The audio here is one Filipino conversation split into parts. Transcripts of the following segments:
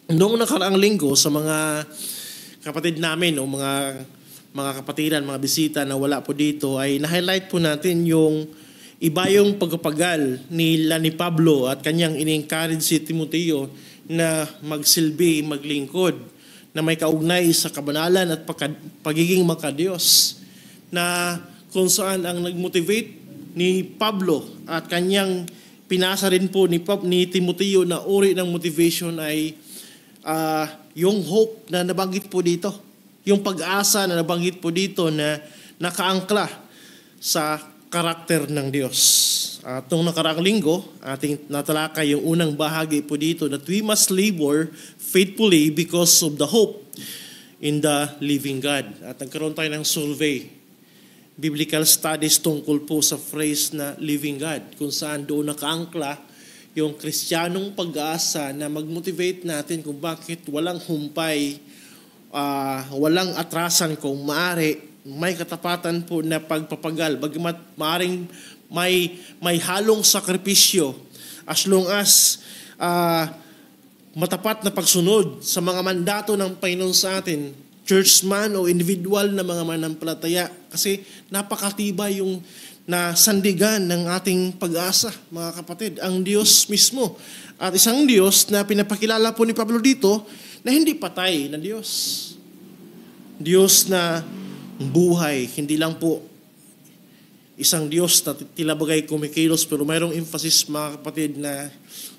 Noong nakaraang linggo sa mga kapatid namin o mga kapatiran, mga bisita na wala po dito ay na-highlight po natin yung iba yung pagpapagal ni Pablo at kanyang in-encourage si Timoteo na magsilbi, maglingkod, na may kaugnay sa kabanalan at pagiging makadiyos, na kung saan ang nag-motivate ni Pablo at kanyang pinasa rin po ni Timoteo na uri ng motivation ay yung hope na nabanggit po dito, yung pag-asa na nabanggit po dito na nakaangkla sa karakter ng Diyos. At nung nakaraang linggo, ating natalakay yung unang bahagi po dito that we must labor faithfully because of the hope in the living God. At nagkaroon tayo ng survey, biblical studies tungkol po sa phrase na living God, kung saan doon nakaangkla yung Kristiyanong pag-asa na mag-motivate natin kung bakit walang humpay, walang atrasan kung maaari, may katapatan po na pagpapagal, bagamat maaring may halong sakripisyo as long as matapat na pagsunod sa mga mandato ng Panginoon sa atin, churchman o individual na mga manampalataya, kasi napakatibay yung nasandigan ng ating pag-asa, mga kapatid, ang Diyos mismo. At isang Diyos na pinapakilala po ni Pablo dito na hindi patay na Diyos. Diyos na buhay, hindi lang po isang Diyos na tila bagay kumikilos, pero mayroong emphasis, mga kapatid, na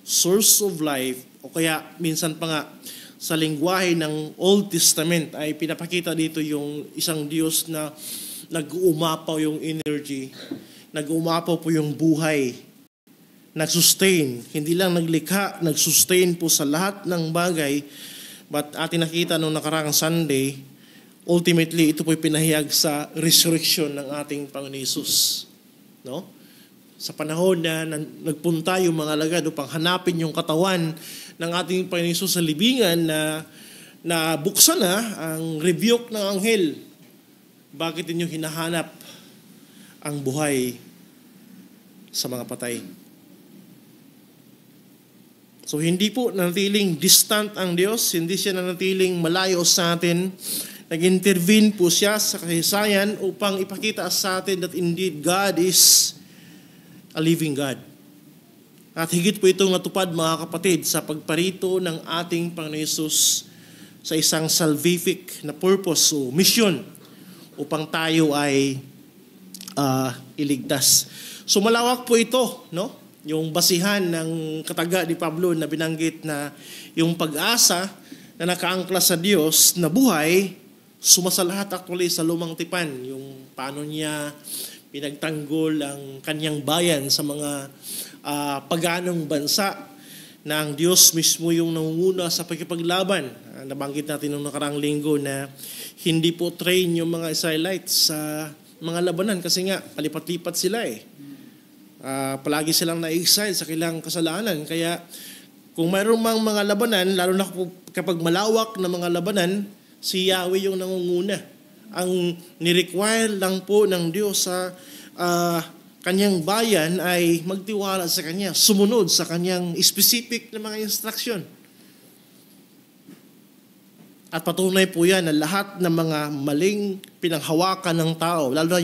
source of life, o kaya minsan pa nga sa lingwahe ng Old Testament ay pinapakita dito yung isang Diyos na nag-uumapaw yung energy, nag-uumapaw po yung buhay, nag-sustain, hindi lang naglikha, nag-sustain po sa lahat ng bagay. But atin nakita nung nakaraang Sunday, ultimately, ito po'y pinahayag sa resurrection ng ating Panginoon Hesus. No? Sa panahon na nagpunta yung mga alagad upang hanapin yung katawan ng ating Panginoon Hesus sa libingan na buksan na ang rebuke ng anghel. Bakit ninyo hinahanap ang buhay sa mga patay? So hindi po nanatiling distant ang Diyos, hindi siya nanatiling malayo sa atin. Nag-intervene po siya sa kasaysayan upang ipakita sa atin that indeed God is a living God. At higit po itong natupad, mga kapatid, sa pagparito ng ating Panginoon Hesus sa isang salvific na purpose o mission upang tayo ay iligtas. So malawak po ito, no? Yung basihan ng kataga ni Pablo na binanggit na yung pag-asa na nakaangkla sa Diyos na buhay, sumasalahat actually sa lumang tipan, yung paano niya pinagtanggol ang kanyang bayan sa mga paganong bansa na ang Diyos mismo yung nangunguna sa pagkipaglaban. Nabanggit natin nung nakarang linggo na hindi po train yung mga Israelites sa mga labanan kasi nga palipat-lipat sila palagi silang na-exile sa kanilang kasalanan. Kaya kung mayroong mga labanan, lalo na kapag malawak na mga labanan, si Yahweh yung nangunguna. Ang ni-require lang po ng Diyos sa kanyang bayan ay magtiwala sa Kanya, sumunod sa Kanyang specific na mga instruction. At patunay po yan na lahat ng mga maling pinanghawakan ng tao, lalo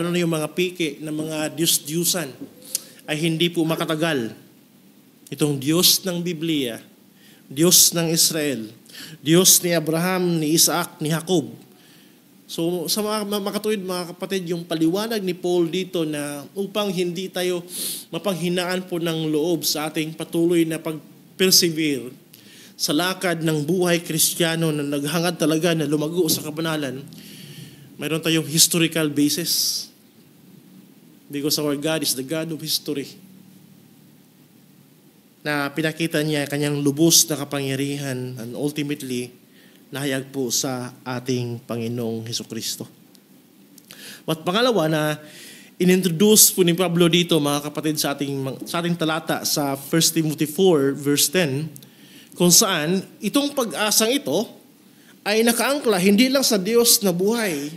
na yung mga piki ng mga Diyos-Diyusan, ay hindi po makatagal. Itong Diyos ng Biblia, Diyos ng Israel, Diyos ni Abraham, ni Isaac, ni Jacob. So sa mga makatuwid, mga kapatid, yung paliwanag ni Paul dito na upang hindi tayo mapanghinaan po ng loob sa ating patuloy na pag-persevere sa lakad ng buhay Kristiyano na naghangad talaga na lumago sa kabanalan, mayroon tayong historical basis. Because our God is the God of history. Na pinakita niya kanyang lubos na kapangyarihan and ultimately nahayag po sa ating Panginoong Hesukristo. At pangalawa na inintroduce po ni Pablo dito, mga kapatid, sa ating talata sa 1 Timothy 4 verse 10, kung saan itong pag-asang ito ay nakaangkla hindi lang sa Diyos na buhay,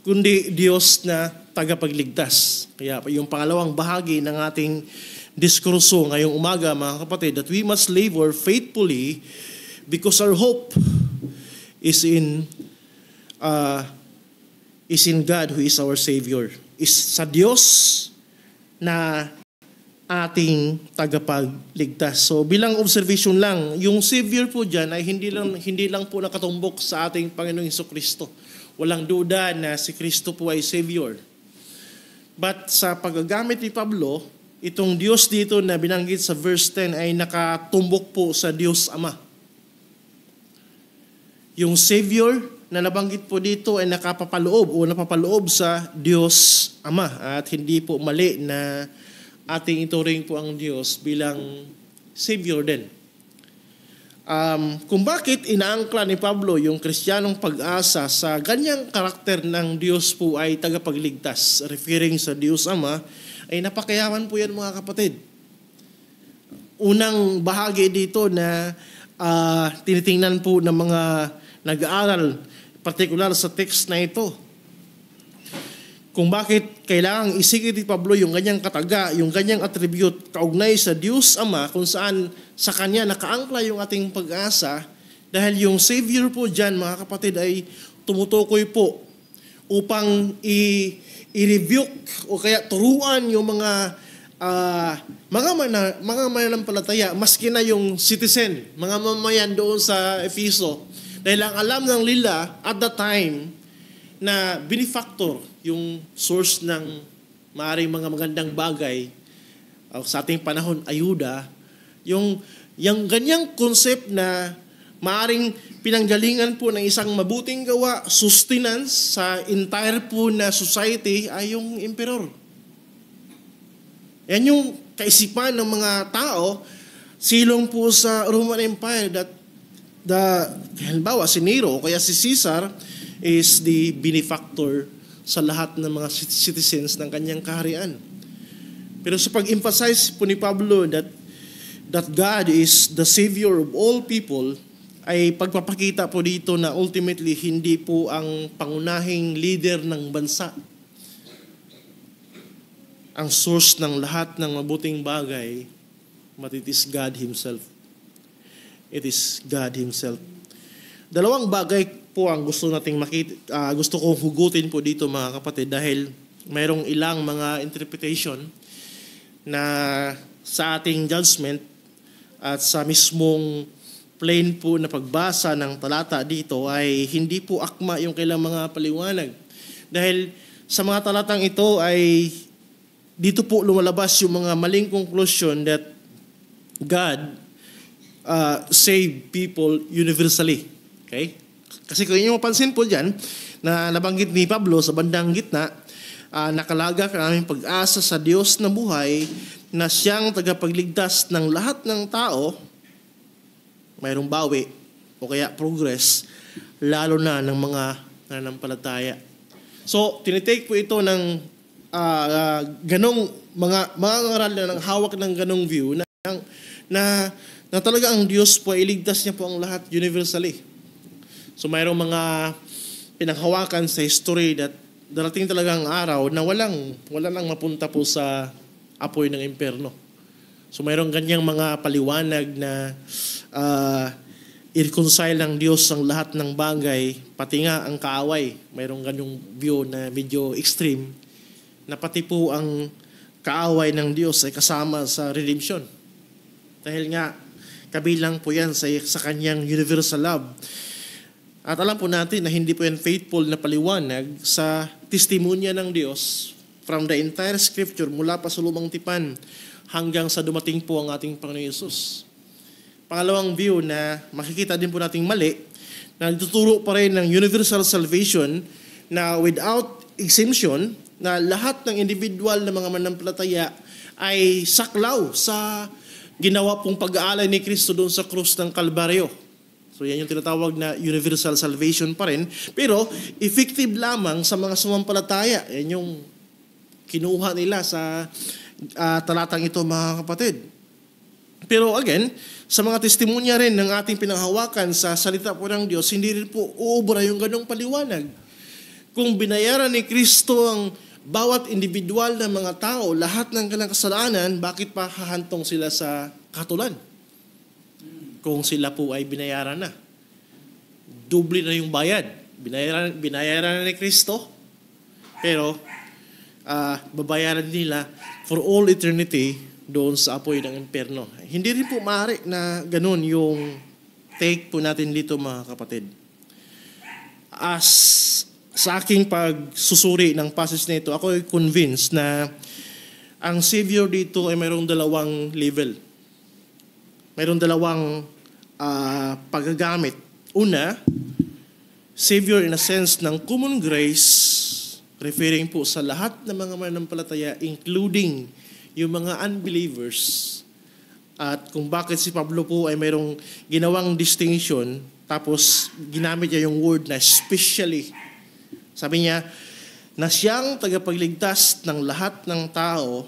kundi Diyos na tagapagligtas. Kaya yung pangalawang bahagi ng ating diskurso ngayong umaga, mga kapatid, that we must labor faithfully Because our hope is in God who is our Savior. Is sa Diyos na ating tagapagligtas. So bilang observation lang, yung Savior po dyan ay hindi lang po nakatumbok sa ating Panginoong Hesukristo. Walang duda na si Kristo po ay Savior. But sa paggagamit ni Pablo, itong Diyos dito na binanggit sa verse 10 ay nakatumbok po sa Diyos Ama. Yung Savior na nabanggit po dito ay napapaloob sa Diyos Ama. At hindi po mali na ating ituring po ang Diyos bilang Savior din. Kung bakit inaangkla ni Pablo yung Kristiyanong pag-asa sa ganyang karakter ng Diyos po ay tagapagligtas, referring sa Diyos Ama, ay napakayaman po yan mga kapatid. Unang bahagi dito na tinitingnan po ng mga nag-aaral, partikular sa text na ito, kung bakit kailangang isigit ni Pablo yung ganyang kataga, yung ganyang attribute kaugnay sa Diyos Ama, kung saan sa Kanya nakaangkla yung ating pag-asa, dahil yung Savior po dyan, mga kapatid, ay tumutukoy po upang i-rebuke o kaya turuan yung mga mananampalataya, maski na yung citizen, mga mamayan doon sa Efeso, dahil ang alam ng nila at the time na benefactor yung source ng maaaring mga magandang bagay sa ating panahon, ayuda, yung ganyang concept na maaaring pinanggalingan po ng isang mabuting gawa, sustenance sa entire po na society ay yung emperor. Yan yung kaisipan ng mga tao silong po sa Roman Empire that halimbawa si Nero o kaya si Caesar is the benefactor sa lahat ng mga citizens ng kanyang kaharian. Pero sa pag-emphasize po ni Pablo that God is the Savior of all people, ay pagpapakita po dito na ultimately hindi po ang pangunahing leader ng bansa ang source ng lahat ng mabuting bagay, but it is God Himself. It is God Himself. Dalawang bagay po ang gusto nating makita, gusto kong hugutin po dito mga kapatid, dahil mayroong ilang mga interpretation na sa ating judgment at sa mismong plain po na pagbasa ng talata dito ay hindi po akma yung kailang mga paliwanag. Dahil sa mga talatang ito ay dito po lumalabas yung mga maling conclusion that God save people universally. Okay? Kasi kung inyo mapansin po dyan, na nabanggit ni Pablo sa bandang gitna, nakalagak ang aming pag-asa sa Diyos na buhay na siyang tagapagligtas ng lahat ng tao, mayroong bawi o kaya progress, lalo na ng mga nananampalataya. So, tinitake po ito ng ganong mga ngaral na ng hawak ng ganong view na talaga ang Diyos po ay iligtas niya po ang lahat universally. So mayroong mga pinanghawakan sa history that darating talaga ang araw na wala nang mapunta po sa apoy ng impyerno. So mayroong ganyang mga paliwanag na i-reconcile ng Diyos ang lahat ng bagay, pati nga ang kaaway. Mayroong ganyong view na medyo extreme, na pati po ang kaaway ng Diyos ay kasama sa redemption. Dahil nga, kabilang po yan sa kanyang universal love. At alam po natin na hindi po yan faithful na paliwanag sa testimonya ng Diyos from the entire scripture mula pa sa lumang tipan hanggang sa dumating po ang ating Panginoon Yesus. Pangalawang view na makikita din po nating mali, na nagtuturo pa rin ng universal salvation na without exemption, na lahat ng individual na mga mananampalataya ay saklaw sa ginawa pong pag-aalay ni Kristo doon sa krus ng Kalbaryo. So yan yung tinatawag na universal salvation pa rin, pero effective lamang sa mga sumampalataya. Yan yung kinuha nila sa talatang ito mga kapatid. Pero again, sa mga testimonya rin ng ating pinanghawakan sa salita po ng Diyos, hindi rin po uubra yung ganong paliwanag. Kung binayaran ni Kristo ang bawat individual na mga tao, lahat ng kanilang kasalanan, bakit pa hahantong sila sa katulan? kung sila po ay binayaran na. Doble na yung bayad. Binayaran na ni Kristo. Pero babayaran nila for all eternity doon sa apoy ng impyerno. Hindi rin po maaari na ganun yung take po natin dito, mga kapatid. As sa aking pagsusuri ng passage na ito, ako ay convinced na ang Savior dito ay mayroong dalawang level. Mayroong dalawang paggagamit. Una, Savior in a sense ng common grace, referring po sa lahat ng mga mananampalataya, including yung mga unbelievers. At kung bakit si Pablo po ay mayroong ginawang distinction, tapos ginamit niya yung word na especially. Sabi niya, na siyang tagapagligtas ng lahat ng tao,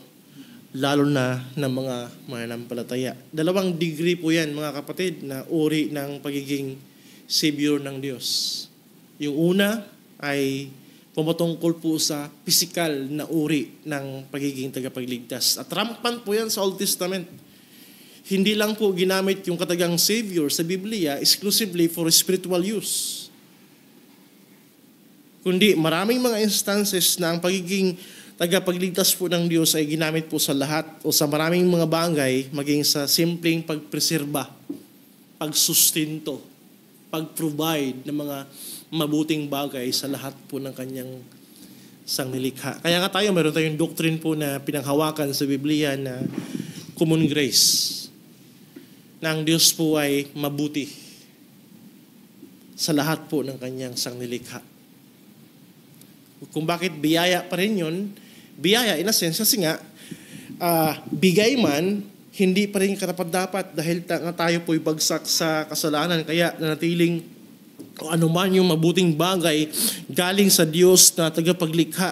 lalo na ng mga mananampalataya. Dalawang degree po yan, mga kapatid, na uri ng pagiging Savior ng Diyos. Yung una ay pumatungkol po sa physical na uri ng pagiging tagapagligtas. At rampant po yan sa Old Testament. Hindi lang po ginamit yung katagang Savior sa Biblia exclusively for spiritual use. Kundi maraming mga instances na ang pagiging tagapagligtas po ng Diyos ay ginamit po sa lahat o sa maraming mga bagay, maging sa simpleng pagpreserba, pagsustinto, pag-provide ng mga mabuting bagay sa lahat po ng kanyang sangnilikha. Kaya nga tayo, meron tayong doctrine po na pinanghawakan sa Biblia na common grace, na ang Diyos po ay mabuti sa lahat po ng kanyang sangnilikha. Kung bakit biyaya pa rin yun, biyaya in a sense kasi nga, bigay man, hindi pa rin karapat-dapat dahil nga tayo po'y bagsak sa kasalanan. Kaya nanatiling o anuman yung mabuting bagay galing sa Diyos na tagapaglikha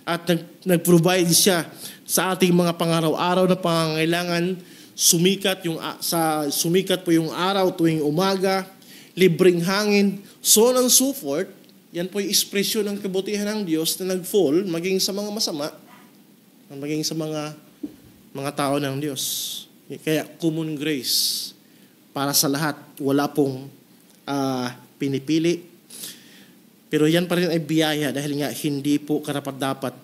at nag-provide siya sa ating mga pangaraw-araw na pangangailangan. Sumikat po yung araw tuwing umaga, libreng hangin, so on and so forth. Yan po yung ekspresyon ng kabutihan ng Diyos na nag-fall maging sa mga masama, maging sa mga tao ng Diyos. Kaya common grace para sa lahat. Wala pong pinipili. Pero yan pa rin ay biyaya dahil nga hindi po karapat-dapat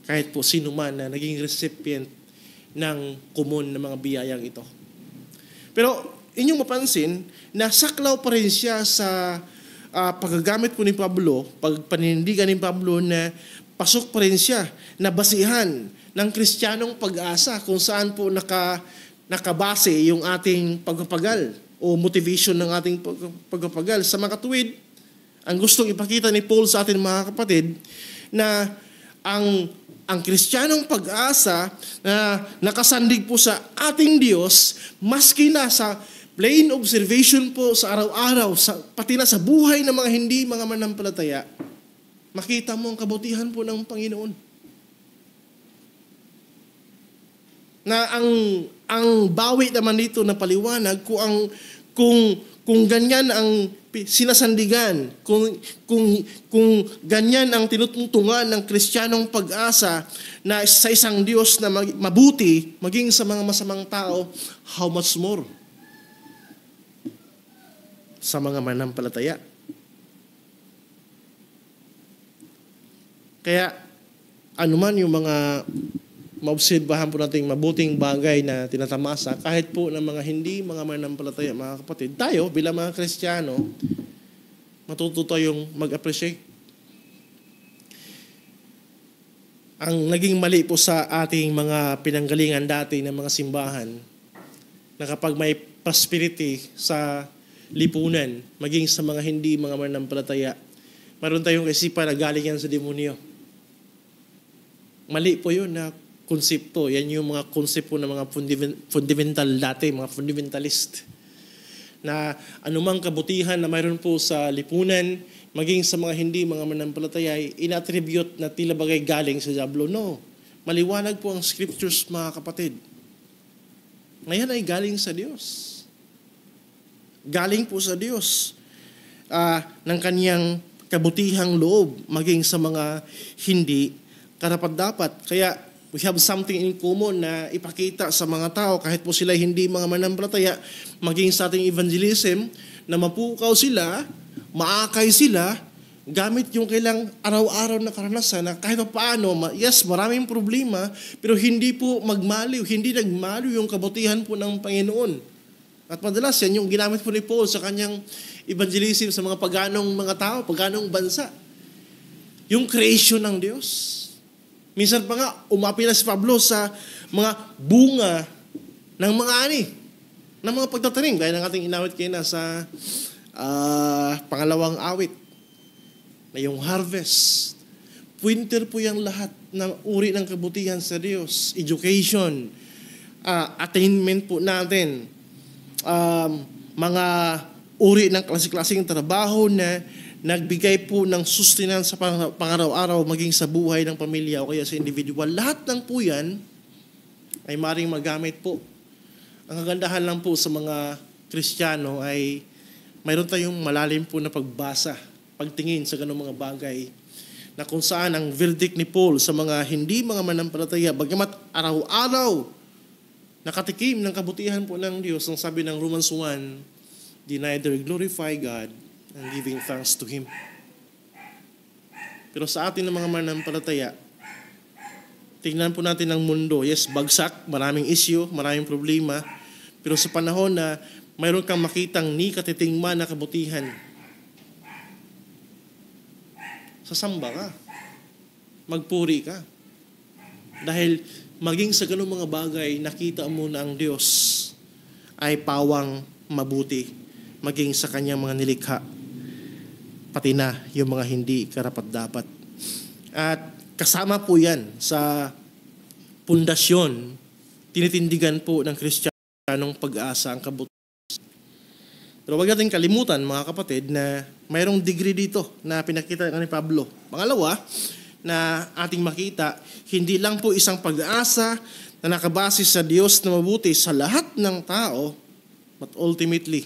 kahit po sino man na naging recipient ng common na mga biyayang ito. Pero inyong mapansin na saklaw pa rin siya sa paggagamit po ni Pablo, pagpanindigan ni Pablo na pasok pa rin siya na basihan ng Kristiyanong pag-asa kung saan po nakabase yung ating pagpapagal o motivation ng ating pagpapagal. Sa mga katuwid, ang gustong ipakita ni Paul sa atin, mga kapatid, na ang Kristiyanong pag-asa na nakasandig po sa ating Diyos, maski na sa plain observation po sa araw-araw, pati na sa buhay ng mga mananampalataya, makita mo ang kabutihan po ng Panginoon. Na ang bawi naman dito na paliwanag kung ganyan ang sinasandigan, kung ganyan ang tinutungtungan ng Kristiyanong pag-asa na sa isang Diyos na mabuti, maging sa mga masamang tao, how much more sa mga mananampalataya. Kaya anuman yung mga maobserbahan po nating mabuting bagay na tinatamasa, kahit po ng mga hindi mga mananampalataya, mga kapatid, tayo bilang mga Kristiyano, matuto tayong mag-appreciate. Ang naging mali po sa ating mga pinanggalingan dati ng mga simbahan, na kapag may prosperity sa lipunan, maging sa mga hindi mga mananampalataya, mayroon tayong isipan na galing yan sa demonyo. Mali po yun na konsepto. Yan yung mga konsepto ng mga fundamental dati, mga fundamentalist. Na anumang kabutihan na mayroon po sa lipunan, maging sa mga hindi mga mananampalataya, inattribute na tila bagay galing sa diablo. No. Maliwanag po ang scriptures, mga kapatid. Ngayon ay galing sa Diyos. Galing po sa Diyos ng kaniyang kabutihang loob maging sa mga hindi karapat-dapat. Kaya We have something in common na ipakita sa mga tao kahit po sila hindi mga mananampalataya, maging sa ating evangelism, na mapukaw sila, maakay sila, gamit yung kailang araw-araw na karanasan na kahit paano, yes, maraming problema, pero hindi po magmaliw, hindi nagmaliw yung kabutihan po ng Panginoon. At madalas yan yung ginamit po ni Paul sa kanyang evangelism sa mga paganong mga tao, paganong bansa. Yung creation ng Diyos. Minsan pa nga, umapi na si Pablo sa mga bunga ng mga ani, ng mga pagtatanim, gaya ng ating inawit kayo na sa pangalawang awit, na yung harvest. Winter po yung lahat na uri ng kabutihan sa Diyos. Education, attainment po natin, mga uri ng klase-klaseng trabaho na nagbigay po ng sustenance sa pangaraw-araw maging sa buhay ng pamilya o kaya sa individual. Lahat ng po yan ay maring magamit po. Ang kagandahan lang po sa mga Kristiyano ay mayroon tayong malalim po na pagbasa, pagtingin sa ganung mga bagay na kung saan ang verdict ni Paul sa mga hindi mga manampalataya, bagamat araw-araw nakatikim ng kabutihan po ng Diyos, ang sabi ng Romans 1, they neither glorify God and giving thanks to Him. Pero sa atin ng mga manampalataya, tingnan po natin ang mundo. Yes, bagsak, maraming issue, maraming problema. Pero sa panahon na mayroon kang makitang ni katitingman na kabutihan, sasamba ka. Magpuri ka. Dahil maging sa ganung mga bagay, nakita mo na ang Diyos ay pawang mabuti. Maging sa kanyang mga nilikha, pati na yung mga hindi karapat-dapat. At kasama po yan sa pundasyon, tinitindigan po ng Kristiyanong pag-asa ang kabutihan. Pero huwag natin kalimutan, mga kapatid, na mayroong degree dito na pinakita ni Pablo. Pangalawa, na ating makita, hindi lang po isang pag-asa na nakabase sa Diyos na mabuti sa lahat ng tao, but ultimately,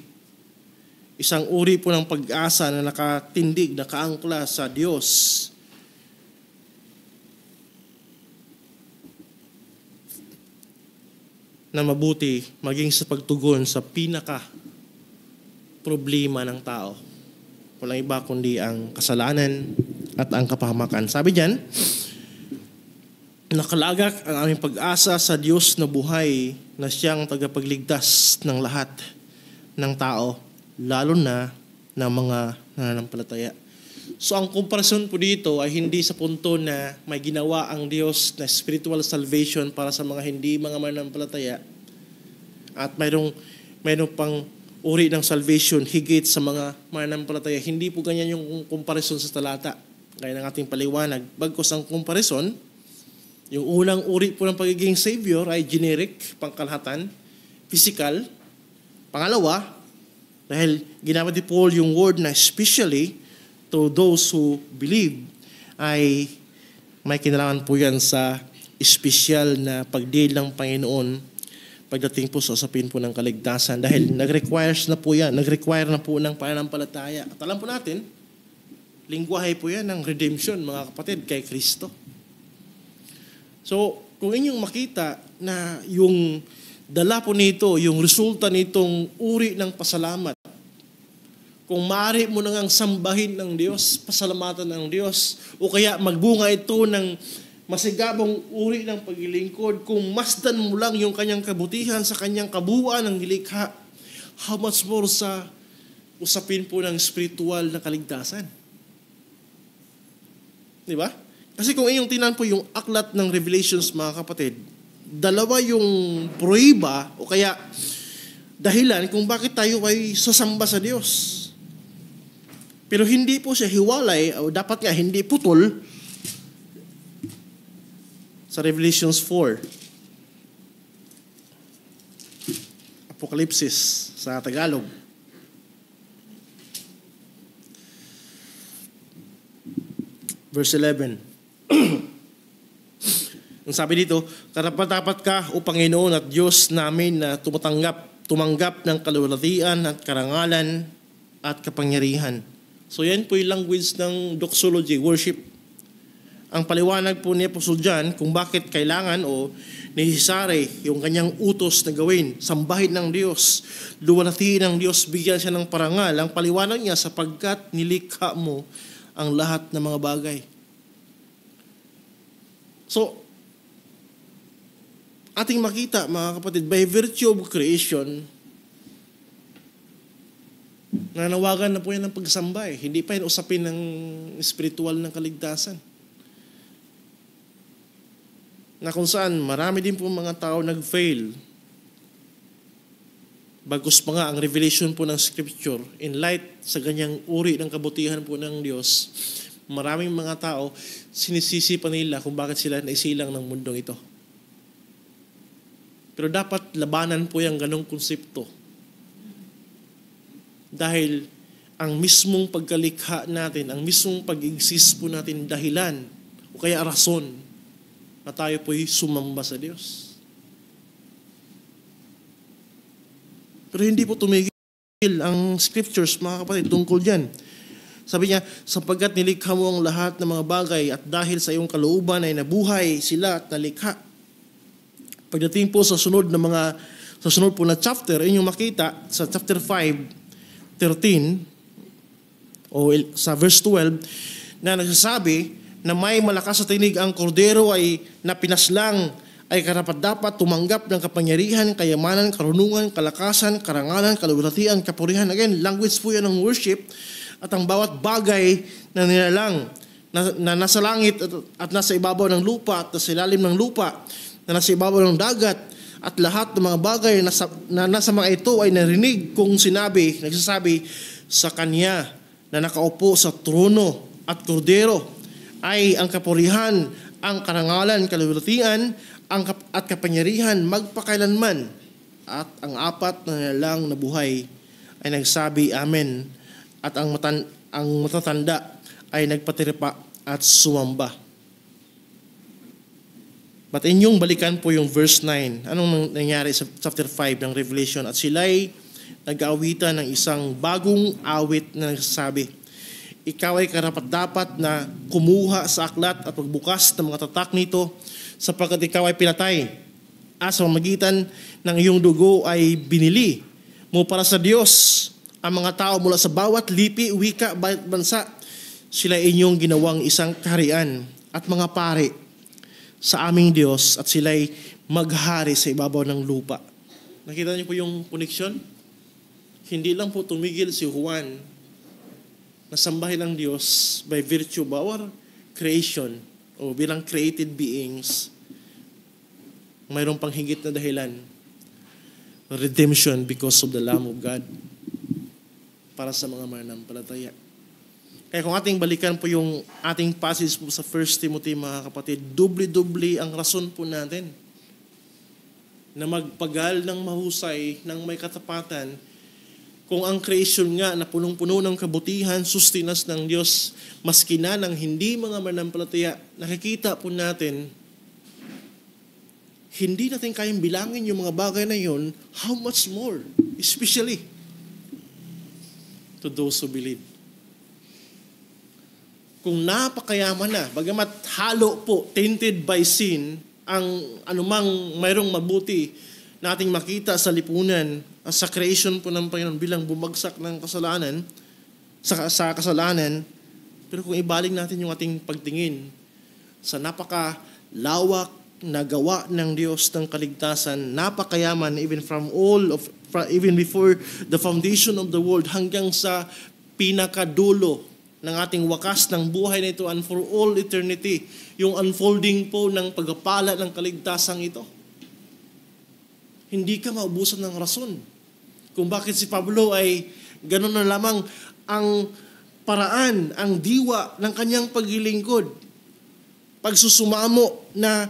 isang uri po ng pag-asa na nakatindig, nakaangkla sa Diyos. Na mabuti maging sa pagtugon sa pinaka problema ng tao. Walang iba kundi ang kasalanan at ang kapahamakan. Sabi diyan, nakalagak ang aming pag-asa sa Diyos na buhay na siyang tagapagligtas ng lahat ng tao, lalo na ng mga nananampalataya. So ang komparasyon po dito ay hindi sa punto na may ginawa ang Diyos na spiritual salvation para sa mga hindi mga mananampalataya at mayroong pang uri ng salvation higit sa mga mananampalataya. Hindi po ganyan yung komparasyon sa talata. Gaya ng ating paliwanag. Bagkus ang komparasyon, yung unang uri po ng pagiging Savior ay generic, pangkalahatan, physical. Pangalawa, dahil ginamit ni Paul yung word na especially to those who believe, ay may kinalaman po yan sa espesyal na pagdiin ng Panginoon pagdating po sa usapin po ng kaligtasan. Dahil nag-require na po ng pananampalataya. At alam po natin, lingwahe po yan ng redemption, mga kapatid, kay Kristo. So, kung inyong makita na yung dala po nito, yung resulta nitong uri ng pasalamat, kung maaari mo nang sambahin ng Diyos, pasalamatan ng Diyos, o kaya magbunga ito ng masigabong uri ng paglilingkod, kung masdan mo lang yung kanyang kabutihan sa kanyang kabuuan ng nilikha, how much more sa usapin po ng spiritual na kaligtasan? Di ba? Kasi kung inyong tinan po yung aklat ng Revelations, mga kapatid, dalawa yung pruiba o kaya dahilan kung bakit tayo ay sasamba sa Diyos. Pero hindi po siya hiwalay, o dapat nga hindi putol sa Revelations 4. Apokalipsis sa Tagalog. Verse 11. Ang sabi dito, karapat-dapat ka, O Panginoon at Diyos namin, na tumanggap ng kaluwalhatian at karangalan at kapangyarihan. So yan po yung language ng doxology, worship. ang paliwanag po ni Apostol John kung bakit kailangan o necessary yung kanyang utos na gawin, sambahin ng Diyos, luwalhatiin ng Diyos, bigyan siya ng parangal. Ang paliwanag niya, sapagkat nilikha mo ang lahat ng mga bagay. So, ating makita, mga kapatid, by virtue of creation, nanawagan na po yan ng pagsamba. Hindi pa yan usapin ng spiritual ng kaligtasan. Na kung saan marami din po mga tao nag-fail. Bagkus pa nga ang revelation po ng Scripture, in light sa ganyang uri ng kabutihan po ng Diyos, maraming mga tao, sinisisi pa nila kung bakit sila naisilang ng mundong ito. Pero dapat labanan po yung ganong konsepto. Dahil ang mismong pagkalikha natin, ang mismong pag-exist po natin dahilan o kaya rason na tayo po'y sumamba sa Diyos. Pero hindi po tumigil ang scriptures, mga kapatid, tungkol dyan. Sabi niya, sapagkat nilikha mo ang lahat ng mga bagay at dahil sa iyong kalooban ay nabuhay sila at nalikha. Pagdating po sa sunod po na chapter, inyong makita sa chapter 5:13 o sa verse 12 na nagsasabi na may malakas sa tinig ang kordero ay napinaslang ay karapat-dapat tumanggap ng kapangyarihan, kayamanan, karunungan, kalakasan, karangalan, kaluwalhatian, kapurihan. Again, language po yan ng worship at ang bawat bagay na nilalang na nasa langit at nasa ibabaw ng lupa at nasa ilalim ng lupa, na nasa ibabaw ng dagat at lahat ng mga bagay na nasa mga ito ay narinig kung nagsasabi sa Kanya na nakaupo sa trono at kordero ay ang kapurihan, ang karangalan, kaluwalhatian, at kapangyarihan magpakailanman. At ang apat na nilalang na buhay ay nagsabi, Amen. At ang matatanda ay nagpatiripa at sumamba. But inyong balikan po yung verse 9. Anong nangyari sa chapter 5 ng Revelation? At sila'y nag-aawitan ng isang bagong awit na nagsasabi, ikaw ay karapat-dapat na kumuha sa aklat at magbukas ng mga tatak nito sapagkat ikaw ay pinatay. Sa pamamagitan ng iyong dugo ay binili mo para sa Diyos ang mga tao mula sa bawat lipi, wika, bansa. Sila inyong ginawang isang kaharian at mga pari sa aming Diyos at sila'y maghari sa ibabaw ng lupa. Nakita niyo po yung connection? Hindi lang po tumigil si Juan na sambahin ng Diyos by virtue of our creation o bilang created beings. Mayroon pang higit na dahilan. Redemption because of the Lamb of God para sa mga mananampalataya. Kaya kung ating balikan po yung ating passage po sa 1 Timothy, mga kapatid, dubli-dubli ang rason po natin na magpagal ng mahusay, ng may katapatan. Kung ang creation nga na punong-puno ng kabutihan, sustinas ng Diyos, maski na ng hindi mga mananampalataya, nakikita po natin, hindi natin kayang bilangin yung mga bagay na yun, how much more, especially to those who believe. Kung napakayaman na, bagamat halo po, tainted by sin, ang anumang mayroong mabuti nating makita sa lipunan, sa creation po ng Panginoon bilang bumagsak ng kasalanan, sa kasalanan, pero kung ibaling natin yung ating pagtingin sa napakalawak na gawa ng Diyos ng kaligtasan, napakayaman even before the foundation of the world hanggang sa pinakadulo ng ating wakas ng buhay na ito and for all eternity, yung unfolding po ng pagpapala ng kaligtasang ito. Hindi ka maubusan ng rason kung bakit si Pablo ay gano'n na lamang ang paraan, ang diwa ng kanyang paglilingkod. Pagsusumamo na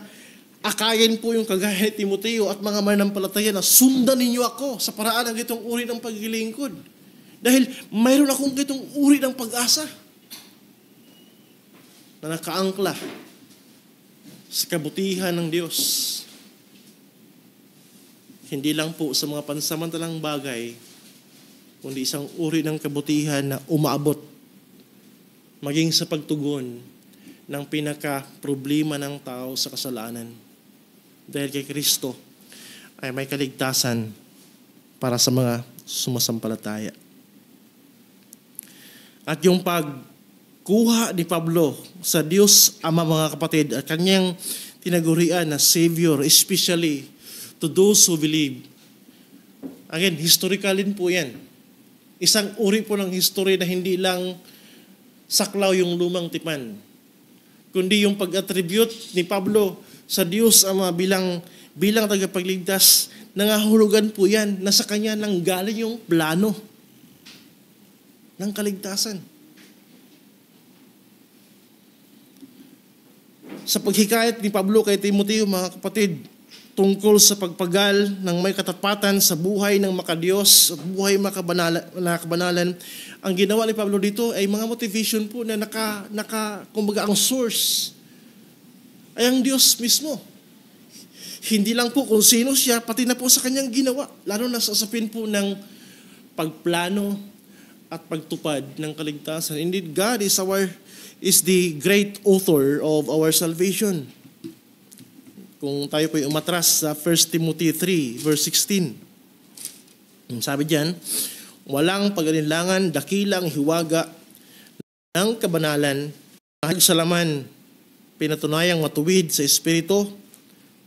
akayin po yung kagaya ni Timoteo at mga mananampalataya na sundan ninyo ako sa paraan ng itong uri ng paglilingkod. Dahil mayroon akong itong uri ng pag-asa na nakaangkla sa kabutihan ng Diyos. Hindi lang po sa mga pansamantalang bagay, kundi isang uri ng kabutihan na umaabot maging sa pagtugon ng pinaka-problema ng tao sa kasalanan. Dahil kay Kristo ay may kaligtasan para sa mga sumasampalataya. At yung pagkuha ni Pablo sa Diyos Ama, mga kapatid, at kanyang tinagurian na Savior, especially to those who believe. Again, historicalin po yan. Isang uri po ng history na hindi lang saklaw yung lumang tipan, kundi yung pag-attribute ni Pablo sa Diyos Ama bilang tagapagligtas, nangahulugan po yan na sa Kanya nanggaling yung plano ng kaligtasan. Sa paghikayat ni Pablo kay Timoteo, mga kapatid, tungkol sa pagpagal ng may katapatan sa buhay ng makadiyos at buhay makabanalan, ang ginawa ni Pablo dito ay mga motivation po na kumbaga ang source ay ang Diyos mismo. Hindi lang po kung sino siya, pati na po sa kanyang ginawa, lalo na sa usapin po ng pagplano at pagtupad ng kaligtasan. Indeed, God is the great author of our salvation. Kung tayo po'y umatras sa 1 Timothy 3, verse 16. Sabi diyan, walang pag-alinlangan, dakilang hiwaga ng kabanalan, kahit sa laman, pinatunayang matuwid sa Espiritu,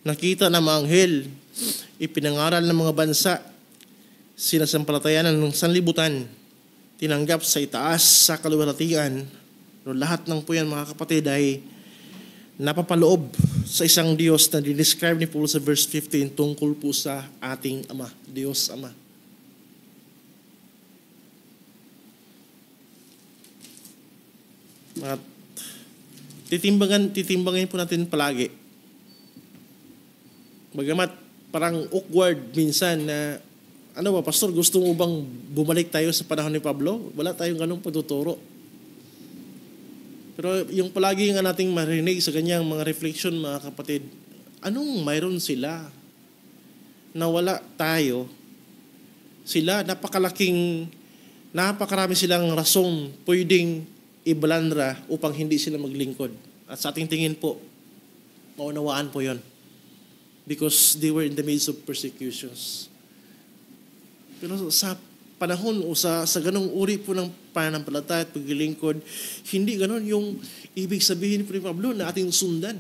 nakita ng mga anghel, ipinangaral ng mga bansa, sinasampalatayanan ng sanlibutan, tinanggap sa itaas sa kaluwalhatian. No, lahat ng po yan, mga kapatid, ay napapaloob sa isang Diyos na describe ni Paul sa verse 15 tungkol po sa ating Ama, Diyos Ama. At titimbangin po natin palagi. Bagamat parang awkward minsan na, Pastor, gusto mo bang bumalik tayo sa panahon ni Pablo? Wala tayong ganong patuturo. Pero yung palagi nga nating marinig sa kanyang mga reflection, mga kapatid, anong mayroon sila na wala tayo? Sila, napakarami silang rasong pwedeng ibalandra upang hindi sila maglingkod. At sa ating tingin po, maunawaan po yon. Because they were in the midst of persecutions. Pero sa panahon o sa ganong uri po ng pananampalataya at paglilingkod, hindi ganon yung ibig sabihin po ni Pablo na ating sundan.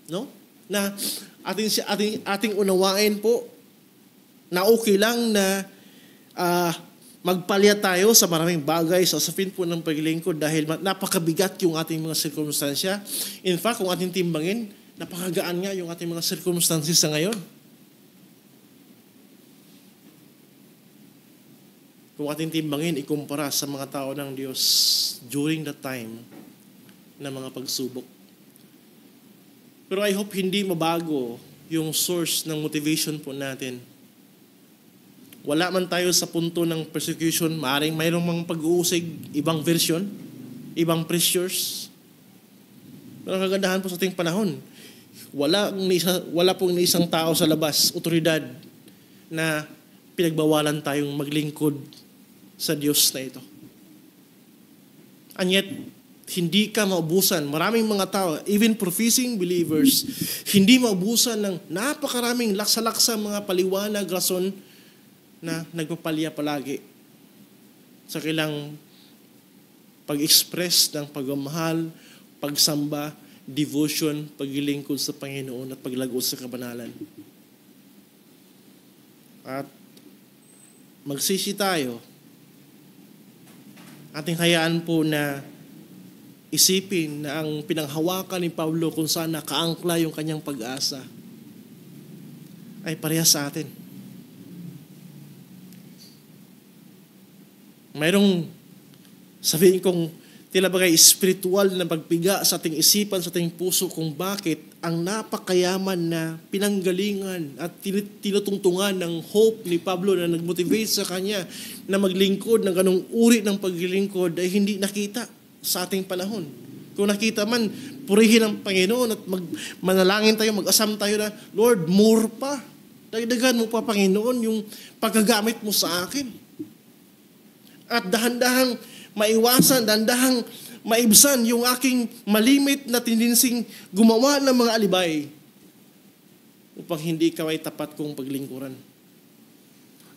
No? Na ating unawain po na okay lang na magpalya tayo sa maraming bagay sa usapin po ng paglilingkod dahil napakabigat yung ating mga sirkumstansya. In fact, kung ating timbangin, napakagaan nga yung ating mga circumstances sa ngayon. Kung ating timbangin, ikumpara sa mga tao ng Diyos during the time ng mga pagsubok. Pero I hope hindi mabago yung source ng motivation po natin. Wala man tayo sa punto ng persecution, maaaring mayroong mga pag-uusig, ibang version, ibang pressures. Pero ang kagandahan po sa ating panahon, wala pong isang tao sa labas, otoridad, na pinagbawalan tayong maglingkod sa Diyos na ito. And yet, hindi ka maubusan. Maraming mga tao, even professing believers, hindi maubusan ng napakaraming laksa-laksa mga paliwanag, rason na nagpapalya palagi sa kailang pag-express ng pagmamahal, pagsamba, devotion, paglilingkod sa Panginoon at paglago sa kabanalan. At magsisi tayo, ating hayaan po na isipin na ang pinanghawakan ni Pablo kung saan nakaangkla yung kanyang pag-asa ay parehas sa atin. Mayroong sabihin kong tila bagay spiritual na pagpiga sa ating isipan, sa ating puso kung bakit ang napakayaman na pinanggalingan at tinutungtungan ng hope ni Pablo na nagmotivate sa kanya na maglingkod ng ganong uri ng paglilingkod ay hindi nakita sa ating panahon. Kung nakita man, purihin ang Panginoon at manalangin tayo, mag-asam tayo na, Lord, more pa. Dagdagan mo pa, Panginoon, yung paggagamit mo sa akin. At dahan-dahang maiwasan, dahan-dahang maibsan yung aking malimit na tendencying gumawa ng mga alibay upang hindi ikaw ay tapat kong paglingkuran.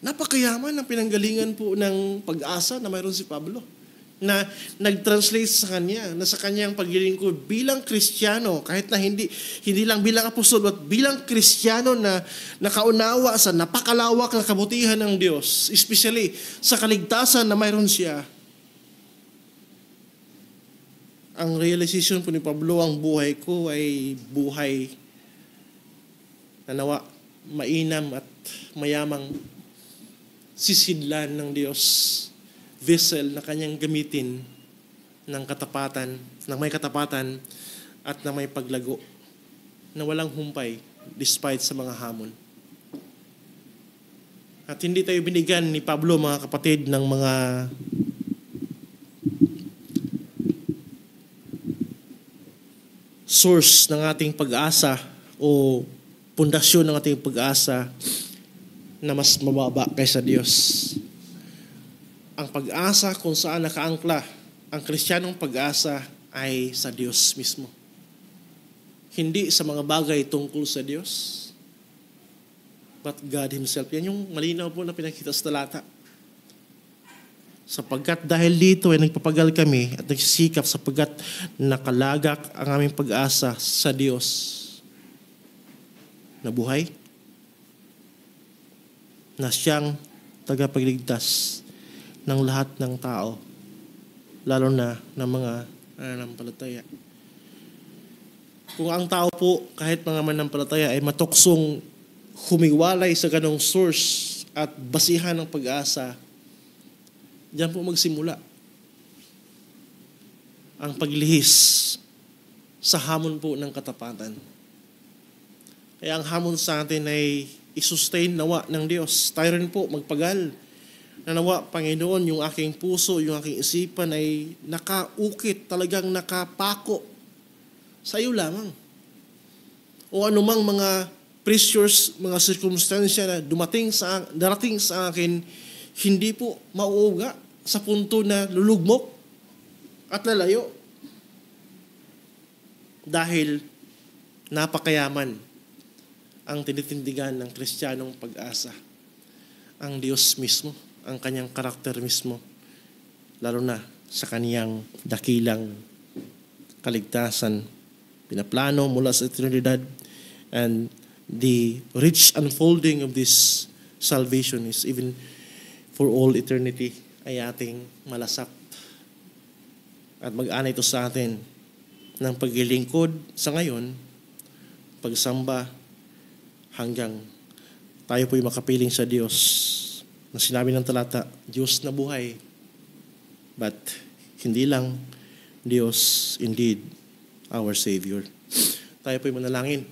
Napakayaman ang pinanggalingan po ng pag-asa na mayroon si Pablo, na nag-translate sa kanya, na sa kanyang paglilingkod bilang Kristiyano, kahit na hindi lang bilang apostol, but bilang Kristiyano na nakaunawa sa napakalawak na kabutihan ng Diyos, especially sa kaligtasan na mayroon siya. Ang realization po ni Pablo, ang buhay ko ay buhay na nawa mainam at mayamang sisidlan ng Diyos, vessel na kanyang gamitin ng katapatan, ng may katapatan at na may paglago, na walang humpay despite sa mga hamon. At hindi tayo binigyan ni Pablo, mga kapatid, ng mga source ng ating pag-asa o pundasyon ng ating pag-asa na mas mababa kaysa Diyos. Ang pag-asa kung saan nakaangkla ang Kristiyanong pag-asa ay sa Diyos mismo. Hindi sa mga bagay tungkol sa Diyos, but God Himself. Yan yung malinaw po na pinakita sa talata. Sapagkat dahil dito ay nagpapagal kami at nagsisikap sapagkat nakalagak ang aming pag-asa sa Diyos na buhay, na siyang tagapagligtas ng lahat ng tao, lalo na ng mga mananampalataya. Kung ang tao po, kahit mga mananampalataya, ay matuksong humiwalay sa ganong source at basihan ng pag-asa, diyan po magsimula ang paglihis sa hamon po ng katapatan. Kaya ang hamon sa atin ay i-sustain nawa ng Diyos. Tayo rin po magpagal na nawa, Panginoon, yung aking puso, yung aking isipan ay nakaukit, talagang nakapako sa iyo lamang. O anumang mga pressures, mga circumstansya na darating sa akin, hindi po mauuga sa punto na lulugmok at lalayo. Dahil napakayaman ang tinitindigan ng Kristiyanong pag-asa. Ang Diyos mismo, ang kanyang karakter mismo, lalo na sa kaniyang dakilang kaligtasan, pinaplano mula sa eternidad, and the rich unfolding of this salvation is even for all eternity ay ating malasak. At mag-ana ito sa atin ng paglilingkod sa ngayon, pagsamba, hanggang tayo po'y makapiling sa Diyos na sinabi ng talata, Diyos na buhay, but hindi lang Diyos, indeed, our Savior. Tayo po'y manalangin.